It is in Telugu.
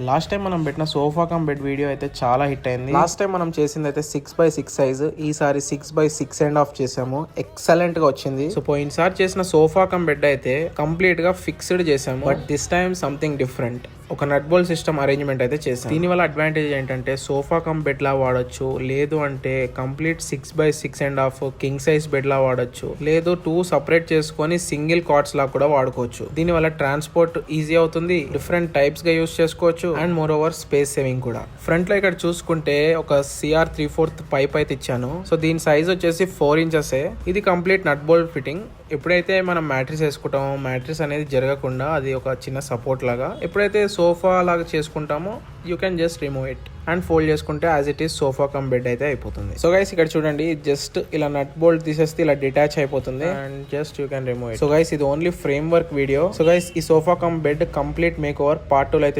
లాస్ట్ టైం మనం పెట్టిన సోఫా కమ్ బెడ్ వీడియో అయితే చాలా హిట్ అయింది. లాస్ట్ టైం మనం చేసింది అయితే 6x6 సైజు, ఈసారి 6x6.5 చేసాము. ఎక్సలెంట్ గా వచ్చింది. సో పోయినసారి చేసిన సోఫా కమ్ బెడ్ అయితే కంప్లీట్ గా ఫిక్స్డ్ చేసాము, but this time something different. ఒక నట్ బోల్ట్ సిస్టమ్ అరేంజ్మెంట్ అయితే చేసాం. దీనివల్ల అడ్వాంటేజ్ ఏంటంటే సోఫా కమ్ బెడ్ లా వాడచ్చు, లేదు అంటే complete 6x6.5 king size bed లా వాడచ్చు, లేదు 2 సపరేట్ చేసుకొని సింగిల్ కాట్స్ లా కూడా వాడుకోవచ్చు. దీనివల్ల ట్రాన్స్పోర్ట్ ఈజీ అవుతుంది, డిఫరెంట్ టైప్స్ గా యూస్ చేసుకోవచ్చు, and more over space saving కూడా. ఫ్రంట్ లో ఇక్కడ చూసుకుంటే ఒక CR 3/4 పైప్ అయితే ఇచ్చాను. సో దీని సైజ్ వచ్చేసి 4 ఇంచెస్. ఇది కంప్లీట్ నట్ బోల్ట్ ఫిట్టింగ్. ఎప్పుడైతే మనం మ్యాట్రిస్ వేసుకుంటామో మ్యాట్రిస్ అనేది జరగకుండా అది ఒక చిన్న సపోర్ట్ లాగా, ఎప్పుడైతే సోఫా లాగా చేసుకుంటామో you can just remove it and fold చేసుకుంటే as it is sofa come bed అయితే అయిపోతుంది. సో గైస్ ఇక్కడ చూడండి, జస్ట్ ఇలా నట్ బోల్ట్ తీసేస్తే ఇలా డిటాచ్ అయిపోతుంది and just you can remove it. So guys ఇది only framework video. So guys ఈ sofa come bed complete makeover part 2 అయితే